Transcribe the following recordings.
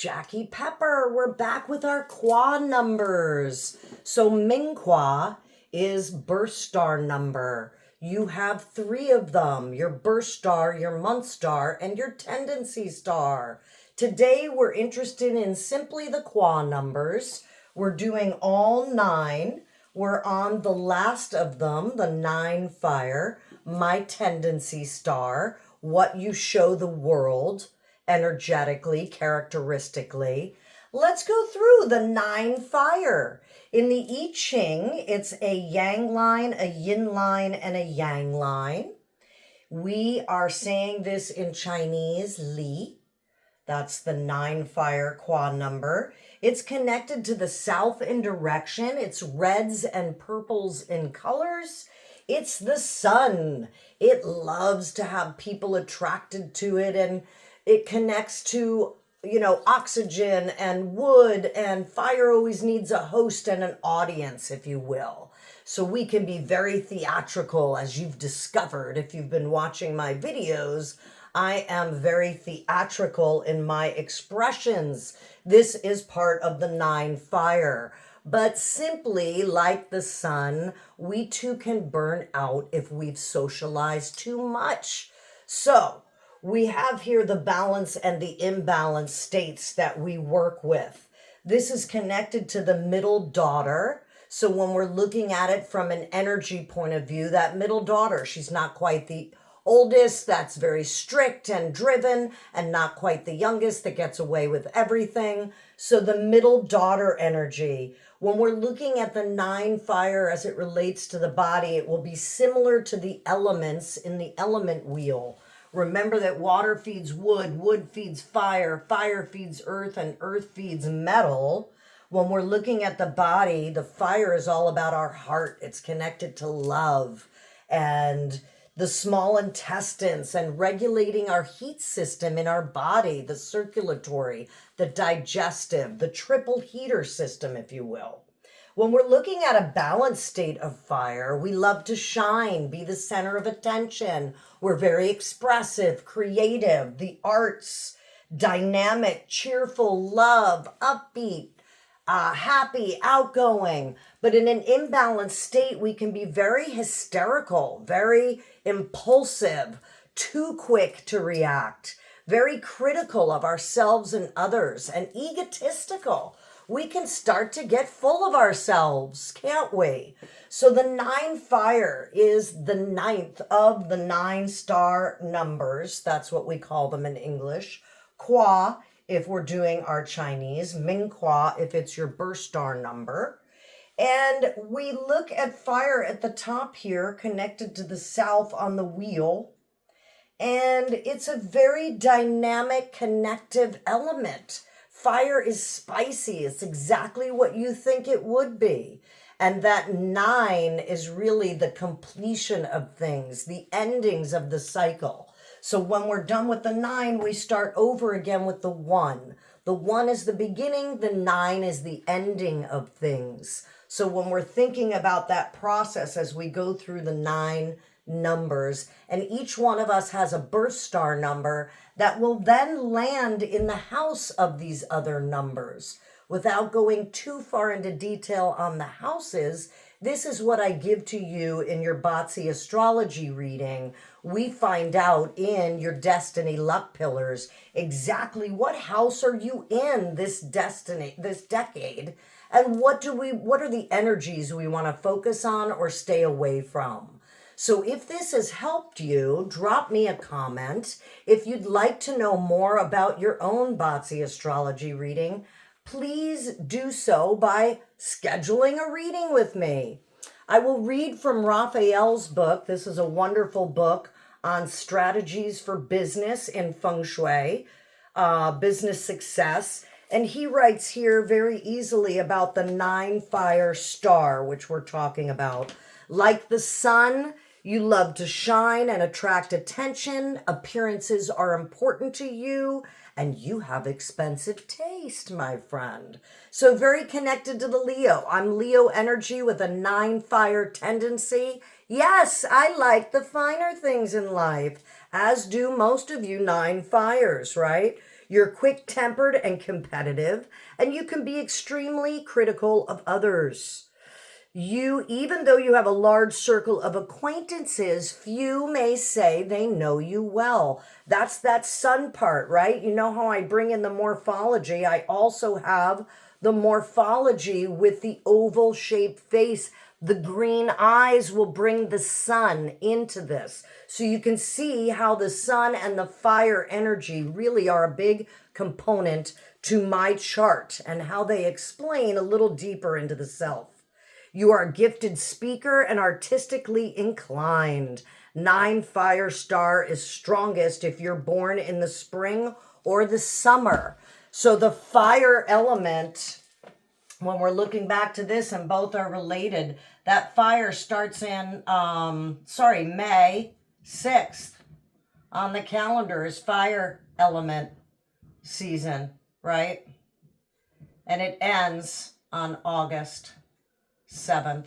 Jacqui Pepper. We're back with our Kwa numbers. So Ming Kwa is birth star number. You have 3 of them, your birth star, your month star, and your tendency star. Today we're interested in simply the Kwa numbers. We're doing all 9. We're on the last of them, the 9 fire, my tendency star, what you show the world energetically, characteristically. Let's go through the 9 fire. In the I Ching, it's a yang line, a yin line, and a yang line. We are saying this in Chinese, Li. That's the 9 fire Kwa number. It's connected to the south in direction. It's reds and purples in colors. It's the sun. It loves to have people attracted to it, and it connects to, oxygen and wood, and fire always needs a host and an audience, if you will. So we can be very theatrical, as you've discovered if you've been watching my videos. I am very theatrical in my expressions. This is part of the 9 fire. But simply like the sun, we too can burn out if we've socialized too much. So we have here the balance and the imbalanced states that we work with. This is connected to the middle daughter. So when we're looking at it from an energy point of view, that middle daughter, she's not quite the oldest, that's very strict and driven, and not quite the youngest that gets away with everything. So the middle daughter energy, when we're looking at the 9 fire as it relates to the body, it will be similar to the elements in the element wheel. Remember that water feeds wood, wood feeds fire, fire feeds earth, and earth feeds metal. When we're looking at the body, the fire is all about our heart. It's connected to love and the small intestines and regulating our heat system in our body, the circulatory, the digestive, the triple heater system, if you will. When we're looking at a balanced state of fire, we love to shine, be the center of attention. We're very expressive, creative, the arts, dynamic, cheerful, love, upbeat, happy, outgoing. But in an imbalanced state, we can be very hysterical, very impulsive, too quick to react, very critical of ourselves and others, and egotistical. We can start to get full of ourselves, can't we? So the 9 fire is the 9th of the 9 star numbers. That's what we call them in English. Kwa, if we're doing our Chinese. Ming Kwa, if it's your birth star number. And we look at fire at the top here, connected to the south on the wheel. And it's a very dynamic, connective element. Fire is spicy. It's exactly what you think it would be. And that 9 is really the completion of things, the endings of the cycle. So when we're done with the 9, we start over again with the 1. The 1 is the beginning, the 9 is the ending of things. So when we're thinking about that process as we go through the 9 numbers, and each one of us has a birth star number that will then land in the house of these other numbers. Without going too far into detail on the houses, this is what I give to you in your Bazi astrology reading. We find out in your destiny luck pillars exactly what house are you in this decade, and what are the energies we want to focus on or stay away from. So if this has helped you, drop me a comment. If you'd like to know more about your own Bazi astrology reading, please do so by scheduling a reading with me. I will read from Raphael's book. This is a wonderful book on strategies for business in Feng Shui, business success. And he writes here very easily about the 9 fire star, which we're talking about. Like the sun, you love to shine and attract attention. Appearances are important to you, and you have expensive taste, my friend. So very connected to the Leo. I'm Leo energy with a 9 fire tendency. Yes, I like the finer things in life, as do most of you 9 fires, right? You're quick-tempered and competitive, and you can be extremely critical of others. Even though you have a large circle of acquaintances, few may say they know you well. That's that sun part, right? You know how I bring in the morphology? I also have the morphology with the oval shaped face. The green eyes will bring the sun into this. So you can see how the sun and the fire energy really are a big component to my chart and how they explain a little deeper into the self. You are a gifted speaker and artistically inclined. 9 fire star is strongest if you're born in the spring or the summer. So the fire element, when we're looking back to this, and both are related, that fire starts in, May 6th on the calendar is fire element season, right? And it ends on August 7th,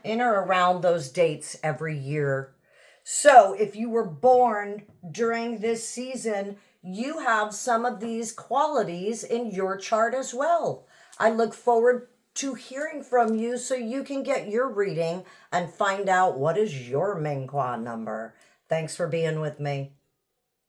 in or around those dates every year. So if you were born during this season, you have some of these qualities in your chart as well. I look forward to hearing from you so you can get your reading and find out what is your Ming Kwa number. Thanks for being with me.